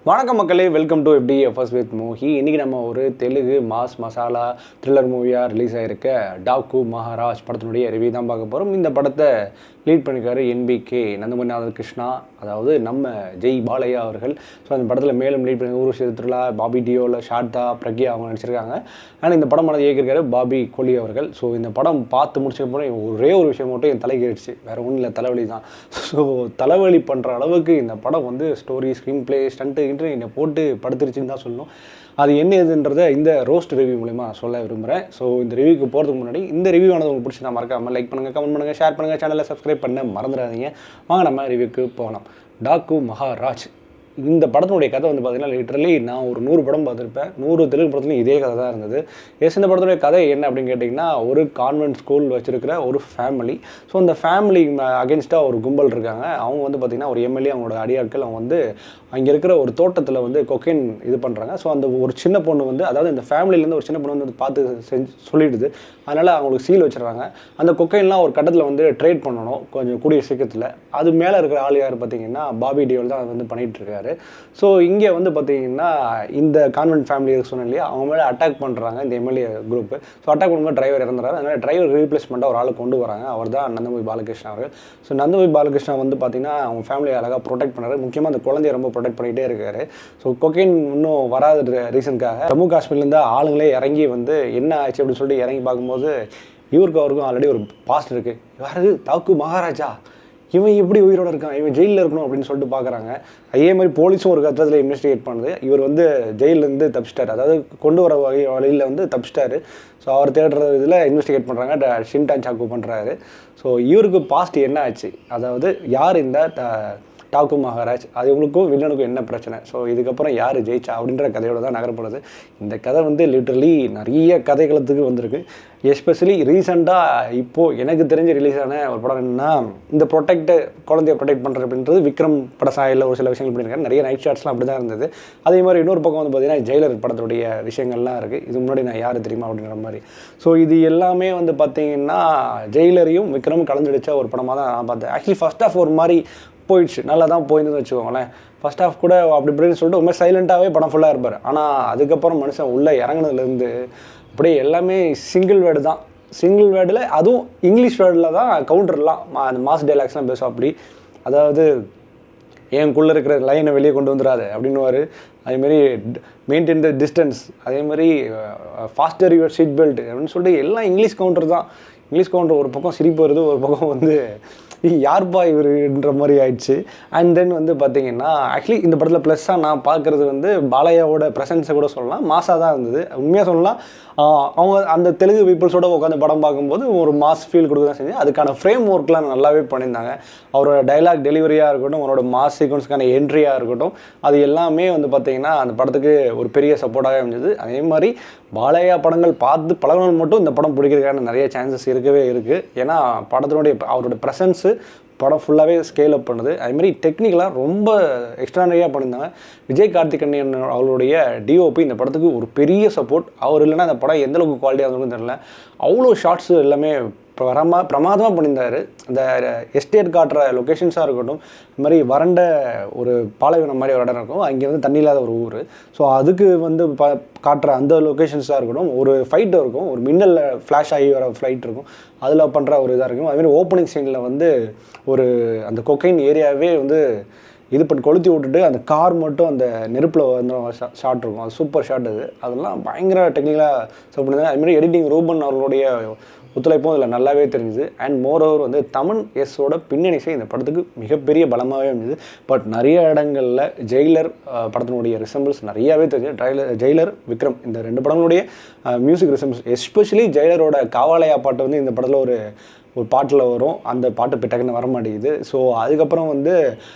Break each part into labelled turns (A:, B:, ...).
A: வணக்கம் மக்களே, welcome to FDFS with Mohi. இன்றைக்கி நம்ம ஒரு தெலுங்கு மாஸ் மசாலா த்ரில்லர் மூவியாக ரிலீஸ் ஆகிருக்க டாக்கு மகாராஜ் படத்தினுடைய ரிவ்யூ தான் பார்க்க போகிறோம். இந்த படத்தை லீட் பண்ணியிருக்காரு NBK நந்தமணிநாதன் கிருஷ்ணா, அதாவது நம்ம ஜெய் பாலையா அவர்கள். ஸோ அந்த படத்தில் மேலும் லீட் பண்ணி ஊர்வசி திருவிழா, பாபி டியோவில் ஷார்தா பிரக்யா அவங்க நடிச்சிருக்காங்க. ஆனால் இந்த படம் இயக்கியிருக்காரு பாபி கோலி அவர்கள். ஸோ இந்த படம் பார்த்து முடிச்சப்போ ஒரே ஒரு விஷயம் மட்டும் என் தலைக்கு ஆயிடுச்சு, வேறு ஒன்றும் இல்லை, தலைவலி தான். ஸோ தலைவலி பண்ணுற அளவுக்கு இந்த படம் ஸ்டோரி, ஸ்க்ரீன் பிளே, ஸ்டண்ட்டு என்னை போட்டு படுத்துருச்சுன்னு தான் சொல்லணும். அது என்ன எதுன்றதை இந்த ரோஸ்ட் ரிவ்யூ மூலிமா நான் சொல்ல விரும்புகிறேன். ஸோ இந்த ரிவ்யூக்கு போகிறதுக்கு முன்னாடி இந்த ரிவ்யூ ஆனது உங்களுக்கு பிடிச்சி நான் மறக்காமல் லைக் பண்ணுங்கள், கமெண்ட் பண்ணுங்கள், ஷேர் பண்ணுங்கள், சேனலை சப்ஸ்கிரைப் பண்ண மறந்துடாதீங்க. வாங்க நம்ம ரிவ்யூக்கு போகலாம். டாக்கு மகாராஜ் இந்த படத்தினுடைய கதை பார்த்திங்கன்னா லிட்டரலி நான் ஒரு 100 படம் பார்த்துருப்பேன். 100 தெலுங்கு படத்துலையும் இதே கதை தான் இருந்தது. இந்த படத்துடைய கதை என்ன அப்படின்னு கேட்டிங்கன்னா, ஒரு கான்வென்ட் ஸ்கூல் வச்சுருக்கிற ஒரு ஃபேமிலி. ஸோ அந்த ஃபேமிலி அகேன்ஸ்டாக ஒரு கும்பல் இருக்காங்க. அவங்க பார்த்திங்கன்னா ஒரு MLA, அவங்களோட அடியாட்கள், அவங்க அங்கே இருக்கிற ஒரு தோட்டத்தில் கொக்கைன் இது பண்ணுறாங்க. ஸோ அந்த ஒரு சின்ன பொண்ணு அதாவது இந்த ஃபேமிலியிலேருந்து ஒரு சின்ன பொண்ணு பார்த்து சொல்லிடுது. அதனால் அவங்களுக்கு சீல் வச்சுருக்காங்க. அந்த கொக்கைன்லாம் ஒரு கட்டத்தில் ட்ரேட் பண்ணணும் கொஞ்சம் கூடிய சீக்கிரத்தில். அது மேலே இருக்கிற ஆள் யார் பார்த்திங்கன்னா பாபி டியோல் தான் அது பண்ணிகிட்ருக்காரு. ஸோ இங்கே பார்த்தீங்கன்னா இந்த கான்வென்ட் ஃபேமிலி சொன்னேன் இல்லையா, அவங்க மேலே அட்டாக் பண்ணுறாங்க இந்த MLA குரூப்பு. ஸோ அட்டாக் பண்ணும்போது டிரைவர் இறந்துறாரு. அதனால் டிரைவர் ரீப்ளேஸ்மெண்ட்டாக ஒரு ஆளை கொண்டு வராங்க. அவர் தான் நந்தமூரி பாலகிருஷ்ணா அவர்கள். ஸோ நந்தமூரி பாலகிருஷ்ணா பார்த்தீங்கன்னா அவங்க ஃபேமிலியை அழகாக ப்ரொடெக்ட் பண்ணுறாரு. முக்கியமாக அந்த குழந்தைய ரொம்ப ப்ரொடெக்ட் பண்ணிகிட்டே இருக்காரு. ஸோ கொக்கைன் இன்னும் வராத ரீசனுக்காக ஜம்மு காஷ்மீர்லேருந்து ஆளுங்களே இறங்கி என்ன ஆச்சு அப்படின்னு சொல்லிட்டு இறங்கி பார்க்கும்போது இவருக்கு அவருக்கும் ஆல்ரெடி ஒரு பாஸ்ட் இருக்குது. யாரு? டாக்கு மகாராஜா, இவன் எப்படி உயிரோடு இருக்கான், இவன் ஜெயிலில் இருக்கணும் அப்படின்னு சொல்லிட்டு பார்க்குறாங்க. அதே மாதிரி போலீஸும் ஒரு கட்டத்தில் இன்வெஸ்டிகேட் பண்ணுது. இவர் ஜெயிலேருந்து தப்பிச்சிட்டார், அதாவது கொண்டு வர வழியில் தப்பிச்சிட்டாரு. ஸோ அவர் தேடுற இதில் இன்வெஸ்டிகேட் பண்ணுறாங்க. ஷின்டான் சாக்கு பண்ணுறாரு. ஸோ இவருக்கு பாஸ்ட் என்ன ஆச்சு, அதாவது யார் இந்த டாக்கு மகாராஜ், அது இவங்களுக்கும் வில்லனுக்கும் என்ன பிரச்சனை, ஸோ இதுக்கப்புறம் யார் ஜெயிச்சா அப்படின்ற கதையோடு தான் நகரப்படுது. இந்த கதை லிட்ரலி நிறைய கதைகளத்துக்கு வந்திருக்கு. எஸ்பெஷலி ரீசெண்டாக இப்போது எனக்கு தெரிஞ்ச ரிலீஸ் ஆன ஒரு படம் என்னென்னா, இந்த குழந்தைய ப்ரொடெக்ட் பண்ணுறது அப்படின்றது விக்ரம் பட சாயலில் ஒரு சில விஷயங்கள் பண்ணியிருக்காங்க. நிறைய நைட் ஷாட்ஸ்லாம் அப்படி தான் இருந்தது. அதே மாதிரி இன்னொரு பக்கம் பார்த்திங்கன்னா ஜெயிலர் படத்துடைய விஷயங்கள்லாம் இருக்குது. இது முன்னாடி நான் யார் தெரியுமா அப்படின்ற மாதிரி. ஸோ இது எல்லாமே பார்த்திங்கன்னா ஜெயிலரையும் விக்ரமும் கலந்துடிச்ச ஒரு படமாக தான் நான் பார்த்தேன். ஆக்சுவலி ஃபர்ஸ்ட் ஆஃப் ஒரு மாதிரி போயிடுச்சு, நல்லா தான் போயிருந்துன்னு வச்சுக்கோங்களேன். ஃபர்ஸ்ட் ஆஃப் கூட அப்படி இப்படின்னு சொல்லிட்டு ரொம்ப சைலண்ட்டாகவே படம் ஃபுல்லாக இருப்பார். ஆனால் அதுக்கப்புறம் மனுஷன் உள்ளே இறங்கினதுலேருந்து அப்படியே எல்லாமே சிங்கிள் வேர்டு தான். சிங்கிள் வேர்டில், அதுவும் இங்கிலீஷ் வேர்டில் தான் கவுண்டர்லாம், அந்த மாஸ் டைலாக்ஸ்லாம் பேசும். அப்படி அதாவது எனக்குள்ளே இருக்கிற லைனை வெளியே கொண்டு வந்துடாது அப்படின்னுவார். அதேமாரி மெயின்டைன் த டிஸ்டன்ஸ், அதேமாதிரி ஃபாஸ்டர் யுவர் சீட் பெல்ட் அப்படின்னு சொல்லிட்டு எல்லாம் இங்கிலீஷ் கவுண்டர் தான். இங்கிலீஷ் கவுண்டர் ஒரு பக்கம் சிரிப்பு வருது, ஒரு பக்கம் யார்பா இவருன்ற மாதிரி ஆயிடுச்சு. அண்ட் தென் பார்த்திங்கன்னா ஆக்சுவலி இந்த படத்தில் ப்ளஸ்ஸாக நான் பார்க்குறது பாலையாவோட ப்ரெசன்ஸை கூட சொல்லலாம். மாஸாக தான் இருந்தது. உண்மையாக சொல்லலாம், அவங்க அந்த தெலுங்கு பீப்புள்ஸோட உட்காந்து படம் பார்க்கும்போது ஒரு மாஸ் ஃபீல் கொடுக்க தான் செஞ்சு. அதுக்கான ஃப்ரேம் ஒர்க்லாம் நல்லாவே பண்ணியிருந்தாங்க. அவரோட டைலாக் டெலிவரியாக இருக்கட்டும், அவரோட மாஸ் சீக்வன்ஸ்க்கான என்ட்ரியாக இருக்கட்டும், அது எல்லாமே பார்த்திங்கன்னா அந்த படத்துக்கு ஒரு பெரிய சப்போர்ட்டாகவே அமைஞ்சது. அதே மாதிரி பாலையா படங்கள் பார்த்து பழகினால் மட்டும் இந்த படம் பிடிக்கிறதுக்கான நிறைய சான்சஸ் இருக்கவே இருக்குது. ஏன்னா படத்தினுடைய அவரோட ப்ரெசன்ஸு படம் ஃபுல்லாகவே ஸ்கேல் அப் பண்ணுது. அதுமாதிரி டெக்னிக்கலாக ரொம்ப எக்ஸ்ட்ரானரியாக பண்ணியிருந்தாங்க. விஜய் கார்த்திகேயன் அவருடைய DOP இந்த படத்துக்கு ஒரு பெரிய சப்போர்ட். அவர் இல்லைன்னா அந்த படம் எந்தளவுக்கு குவாலிட்டியாக இருந்ததுன்னு தெரியல. அவ்வளோ ஷார்ட்ஸு எல்லாமே பிரமாதமாக பண்ணியிருந்தார். அந்த எஸ்டேட் காட்டுற லொக்கேஷன்ஸாக இருக்கட்டும், இது மாதிரி வறண்ட ஒரு பாலைவனம் மாதிரி ஒரு இடம் இருக்கும், அங்கே தண்ணி இல்லாத ஒரு ஊர். ஸோ அதுக்கு காட்டுற அந்த லொக்கேஷன்ஸாக இருக்கட்டும், ஒரு ஃபைட்டு இருக்கும், ஒரு மின்னலில் ஃப்ளாஷ் ஆகி வர ஃப்ளைட் இருக்கும், அதில் பண்ணுற ஒரு இதாக இருக்கும். அதுமாதிரி ஓப்பனிங் சீனில் ஒரு அந்த கொக்கைன் ஏரியாவே இது பண்ணி கொளுத்தி விட்டுட்டு அந்த கார் மட்டும் அந்த நெருப்பில் ஷாட் இருக்கும். அது சூப்பர் ஷாட். அதெல்லாம் பயங்கர டெக்னிக்கலாக சப் பண்ணியிருந்தாங்க. அதுமாதிரி எடிட்டிங் ரூபன் அவர்களுடைய ஒத்துழைப்பும் இதில் நல்லாவே தெரிஞ்சுது. அண்ட் மோரோவர் தமன் எஸ்ஸோட பின்னணி இசை இந்த படத்துக்கு மிகப்பெரிய பலமாகவே இருந்தது. பட் நிறைய இடங்களில் ஜெயிலர் படத்தினுடைய ரிசம்பிள்ஸ் நிறையாவே தெரிஞ்சு. ஜெயிலர் விக்ரம் இந்த 2 படங்களுடைய மியூசிக் ரிசம்பிள்ஸ், எஸ்பெஷலி ஜெயிலரோட காவாலயா பாட்டு இந்த படத்தில் ஒரு பாட்டில் வரும். அந்த பாட்டு டக்குன்னு வர மாட்டேங்குது. ஸோ அதுக்கப்புறம்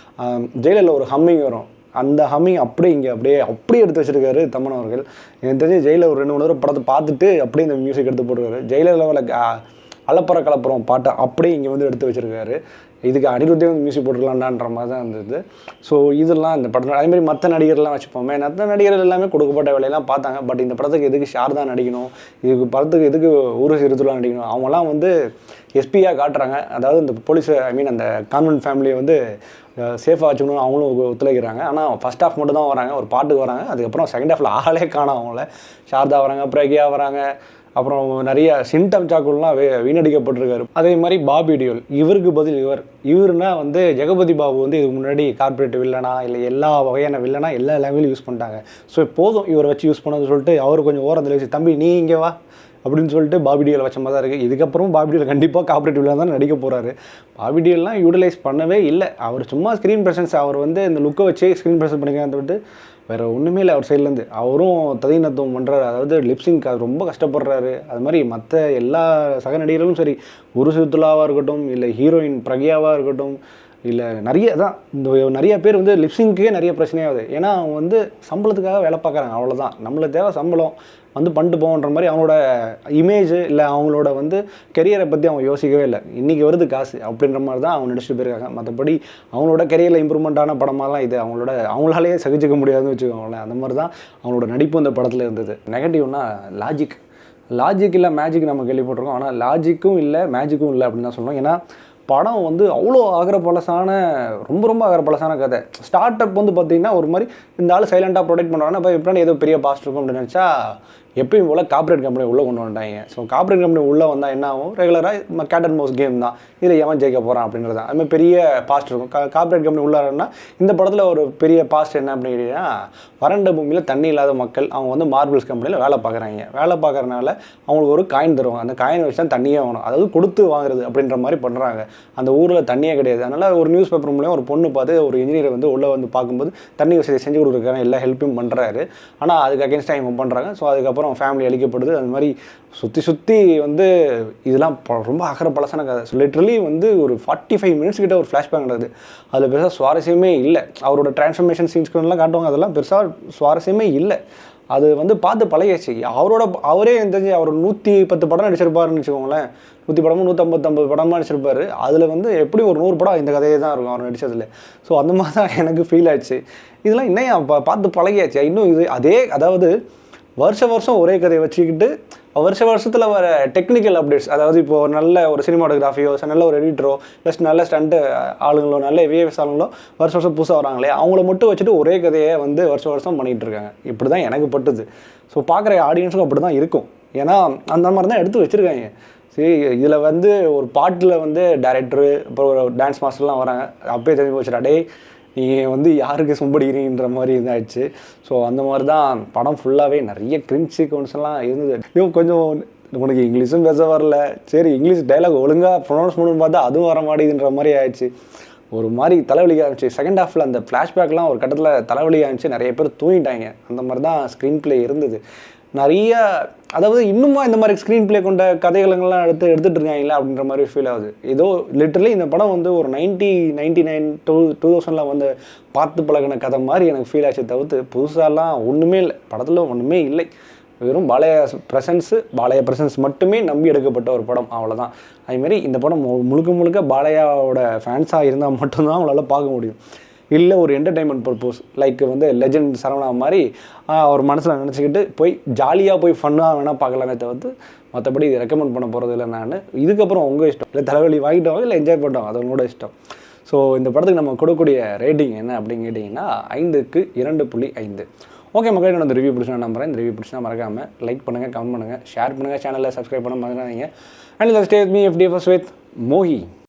A: ஜெயிலரில் ஒரு ஹம்மிங் வரும். அந்த ஹம்மிங் அப்படியே எடுத்து வச்சுருக்காரு தமன் அவர்கள். எனக்கு தெரிஞ்சு ஜெயிலர் ஒரு 2-3 தடவை படத்தை பார்த்துட்டு அப்படியே இந்த மியூசிக் எடுத்து போட்டுருக்காரு. ஜெயிலர் லெவலில் அலப்பற கலப்புறம் பாட்டை அப்படியே இங்கே வந்து எடுத்து வச்சுருக்காரு. இதுக்கு அனிருத்தே வந்து மியூசிக் போட்டுக்கலான்டான்ற மாதிரி தான் இருந்தது. ஸோ இதெல்லாம் இந்த படத்தில் அதேமாதிரி மற்ற நடிகர்லாம் வச்சுப்போமே, மற்ற நடிகர்கள் எல்லாமே கொடுக்கப்பட்ட வேலையெல்லாம் பார்த்தாங்க. பட் இந்த படத்துக்கு எதுக்கு ஷாரதா நடிக்கணும், இதுக்கு படத்துக்கு எதுக்கு ஊர்வசி ரத்துலா நடிக்கணும், அவங்களாம் வந்து எஸ்பியாக காட்டுறாங்க. அதாவது இந்த போலீஸ் அந்த கான்வென்ட் ஃபேமிலியை வந்து சேஃபாக வச்சுக்கணும் அவங்களும் ஒத்துழைக்கிறாங்க. ஆனால் ஃபஸ்ட் ஹாஃப் மட்டும் தான் வராங்க, ஒரு பாட்டுக்கு வராங்க. அதுக்கப்புறம் செகண்ட் ஹாஃபில் ஆளே காணும் அவங்கள. சாரதா வராங்க, பிரக்யா வராங்க, அப்புறம் நிறைய சின்டம் சாக்குலாம் வீணடிக்கப்பட்டிருக்காரு. அதே மாதிரி பாபி டியோல், இவருக்கு பதில் இவருனா வந்து ஜெகபதி பாபு வந்து இதுக்கு முன்னாடி கார்பரேட் வில்லனா இல்லை எல்லா வகையான வில்லனா எல்லா லாங்குவேஜும் யூஸ் பண்ணிட்டாங்க. ஸோ போதும் இவரை வச்சு யூஸ் பண்ணது சொல்லிட்டு அவர் கொஞ்சம் ஓரத்தில் வச்சு தம்பி நீ இங்கே வா அப்படின்னு சொல்லிட்டு பாபி டியோல் வச்ச மாதிரி தான் இருக்குது. இதுக்கப்புறம் பாபி டியோல் கண்டிப்பாக கார்பரேட் வில்லன் தான் நடிக்க போகிறாரு. பாபி டியோல்லாம் யூட்டிலைஸ் பண்ணவே இல்லை. அவர் சும்மா ஸ்க்ரீன் ப்ரெசன்ஸ், அவர் வந்து இந்த லுக்கை வச்சு ஸ்க்ரீன் ப்ரெசன்ஸ் பண்ணிக்கிறத விட்டு வேறு ஒன்றுமே இல்லை அவர் சைட்லேருந்து. அவரும் ததீனத்துவம் பண்ணுறாரு, அதாவது லிப்ஸிங்க்கு அது ரொம்ப கஷ்டப்படுறாரு. அது மாதிரி மற்ற எல்லா சக நடிகர்களும் சரி, உருசுத்துலாவாக இருக்கட்டும், இல்லை ஹீரோயின் பிரக்யாவாக இருக்கட்டும், இல்லை நிறைய தான் இந்த நிறைய பேர் வந்து லிப்ஸிங்க்கே நிறைய பிரச்சனையாகுது. ஏன்னா அவங்க வந்து சம்பளத்துக்காக வேலை பார்க்குறாங்க, அவ்வளோதான். நம்மளுக்கு தேவை சம்பளம் வந்து பண்ணிட்டு போகன்ற மாதிரி அவங்களோட இமேஜ் இல்லை அவங்களோட வந்து கெரியரை பற்றி அவங்க யோசிக்கவே இல்லை. இன்றைக்கி வருது காசு அப்படின்ற மாதிரி தான் அவங்க நடிச்சுட்டு போயிருக்காங்க. மற்றபடி அவங்களோட கெரியரில் இம்ப்ரூவ்மெண்ட்டான படமாலாம் இது அவங்களாலேயே சகிச்சிக்க முடியாதுன்னு வச்சுக்கோங்களேன். அந்த மாதிரி தான் அவங்களோட நடிப்பு இந்த படத்தில் இருந்தது. நெகட்டிவ்னா லாஜிக் இல்லை மேஜிக் நம்ம கேள்விப்பட்டிருக்கோம். ஆனால் லாஜிக்கும் இல்லை மேஜிக்கும் இல்லை அப்படின்னு தான் சொல்லணும். ஏன்னா படம் வந்து அவ்வளோ ரொம்ப ஆகரப்பழசான கதை. ஸ்டார்ட் அப் வந்து பார்த்திங்கன்னா ஒரு மாதிரி இந்த ஆள் சைலண்ட்டாக ப்ரொடெக்ட் பண்ணுறாங்கன்னா இப்போ எப்படி ஏதோ பெரிய பாஸ்ட் இருக்கும் அப்படின்னு நினச்சா எப்பயும் போல் கார்பரேட் கம்பெனி உள்ளே கொண்டு வந்துட்டாங்க. ஸோ கார்பரேட் கம்பெனி உள்ளே வந்தால் என்ன ஆகும், ரெகுலராக கேட் அண்ட் மவுஸ் கேம் தான், இதில் எவன் ஜெயிக்க போகிறான் அப்படின்றது தான். அதுமாதிரி பெரிய பாஸ்ட் இருக்கும். கார்பரேட் கம்பெனி உள்ளாருன்னா இந்த படத்தில் ஒரு பெரிய பாஸ்ட் என்ன அப்படின்னு கேட்டிங்கன்னா, வறண்ட பூமியில் தண்ணி இல்லாத மக்கள் அவங்க வந்து மார்பிள்ஸ் கம்பெனியில் வேலை பார்க்குறனால அவங்களுக்கு ஒரு காயின் தருவாங்க. அந்த காயினை வச்சு தான் தண்ணியே வாங்கணும், அதாவது கொடுத்து வாங்குறது அப்படின்ற மாதிரி பண்ணுறாங்க. அந்த ஊரில் தண்ணியே கிடையாது. அதனால் ஒரு நியூஸ் பேப்பர் மூலியம் ஒரு பொண்ணு பார்த்து ஒரு இன்ஜினியரை வந்து உள்ளே வந்து பார்க்கும்போது தண்ணி வசதி செஞ்சு கொடுக்குறதுக்கான எல்லா ஹெல்ப்பும் பண்ணுறாரு. ஆனால் அதுக்கு அகேன்ஸ்டாக இவங்க பண்ணுறாங்க. ஸோ அதுக்கப்புறம் ஃபேமிலி அழிக்கப்படுது. அது மாதிரி சுற்றி வந்து இதெல்லாம் ரொம்ப பழசான கதை. ஸோ லிட்ரலி வந்து ஒரு 45 மினிட்ஸ் கிட்ட ஒரு ஃப்ளாஷ்பேக் நடக்குது. அதில் பெருசாக சுவாரஸ்யமே இல்லை. அவரோட டிரான்ஸ்ஃபர்மேஷன் சீன்ஸ்லாம் காட்டுவாங்க, அதெல்லாம் பெருசாக சுவாரஸ்யமே இல்லை. அது வந்து பார்த்து பழகிடுச்சு. அவரே தெரிஞ்சு அவர் 110 படம் நடிச்சிருப்பாருன்னு வச்சுக்கோங்களேன். 100 படமும் 150 படமாக நடிச்சிருப்பார். அதில் வந்து எப்படி ஒரு 100 படம் இந்த கதையே தான் இருக்கும் அவர் நடித்ததில். ஸோ அந்த மாதிரி தான் எனக்கு ஃபீல் ஆச்சு. இதெல்லாம் இன்னும் பார்த்து பழகியாச்சு. இன்னும் இது அதாவது வருஷம் ஒரே கதையை வச்சுக்கிட்டு வருஷத்தில் வர டெக்னிக்கல் அப்டேட்ஸ், அதாவது இப்போது நல்ல ஒரு சினிமாட்டோகிராஃபியோ நல்ல ஒரு எடிட்டரோ ப்ளஸ் நல்ல ஸ்டண்ட்டு ஆளுங்களோ நல்ல விஎஃப்எஸ் ஆளுங்களோ வருஷம் புதுசாக வராங்களே அவங்கள மட்டும் வச்சுட்டு ஒரே கதையை வந்து வருஷம் பண்ணிகிட்டு இருக்காங்க. இப்படி தான் எனக்கு பட்டுது. ஸோ பார்க்குற ஆடியன்ஸுக்கும் அப்படி தான் இருக்கும். ஏன்னா அந்த மாதிரி தான் எடுத்து வச்சுருக்காங்க. சரி, இதில் வந்து ஒரு பாட்டில் வந்து டைரக்டரு அப்புறம் ஒரு டான்ஸ் மாஸ்டர்லாம் வராங்க. அப்பயே தெரிஞ்சு போச்சுடா டே நீ வந்து யாருக்கு சும்படிக்கிறீன்ற மாதிரி இதாகிடுச்சு. ஸோ அந்த மாதிரி தான் படம் ஃபுல்லாகவே நிறைய கிரிஞ்ச் சீக்வன்ஸ்லாம் இருந்தது. கொஞ்சம் உனக்கு இங்கிலீஷும் பேச வரல, சரி இங்கிலீஷ் டைலாக் ஒழுங்காக ப்ரொனவுன்ஸ் பண்ணணும்னு பார்த்தா அதுவும் வர மாட்டேங்குதுன்ற மாதிரி ஆயிடுச்சு. ஒரு மாதிரி தலைவலிக்க ஆரம்பிச்சு. செகண்ட் ஹாஃபில் அந்த ஃப்ளாஷ்பேக்லாம் ஒரு கட்டத்தில் தலைவலிக்க ஆரம்பிச்சு, நிறைய பேர் தூங்கிட்டாங்க. அந்த மாதிரி தான் ஸ்க்ரீன் பிளே இருந்தது. நிறைய அதாவது இன்னுமா இந்த மாதிரி ஸ்க்ரீன் பிளே கொண்ட கதைகளெல்லாம் எடுத்துகிட்டு இருக்காங்களா அப்படின்ற மாதிரி ஃபீல் ஆகுது. ஏதோ லிட்டரலி இந்த படம் வந்து ஒரு 99 2000 வந்து பார்த்து பழகின கதை மாதிரி எனக்கு ஃபீல் ஆச்சு. தவிர்த்து புதுசாலாம் ஒன்றுமே இல்லை, படத்தில் ஒன்றுமே இல்லை. வெறும் பாலைய பிரசன்ஸ் மட்டுமே நம்பி எடுக்கப்பட்ட ஒரு படம், அவ்வளோதான். அதுமாரி இந்த படம் முழுக்க பாலையாவோட ஃபேன்ஸாக இருந்தால் மட்டும்தான் அவங்களால பார்க்க முடியும். இல்லை ஒரு என்டர்டைன்மெண்ட் பர்பஸ் லைக் வந்து லெஜெண்ட் சரவணா மாதிரி அவர் மனசில் நினச்சிக்கிட்டு ஜாலியாக ஃபன்னாக வேணால் பார்க்கலாமே தவிர்த்து மற்றபடி இது ரெக்கமெண்ட் பண்ண போகிறது இல்லை. நான் இதுக்கப்புறம் உங்கள் இஷ்டம், இல்லை தலைவலி வாங்கிட்டோம் இல்லை என்ஜாய் பண்ணிட்டோம், அது உங்களோட இஷ்டம். ஸோ இந்த படத்துக்கு நம்ம கொடுக்கக்கூடிய ரேட்டிங் என்ன அப்படின்னு கேட்டிங்கன்னா 5க்கு 2.5. ஓகே மக்களே, நான் இந்த ரிவ்யூ பிடிச்சா நம்புறேன். இந்த ரிவ்யூ பிடிச்சா மறக்காமல் லைக் பண்ணுங்கள், கமெண்ட் பண்ணுங்கள், ஷேர் பண்ணுங்கள், சேனலில் சப்ஸ்கிரைப் பண்ண மறந்துடாதீங்க. And stay with me FDFS with Mohi.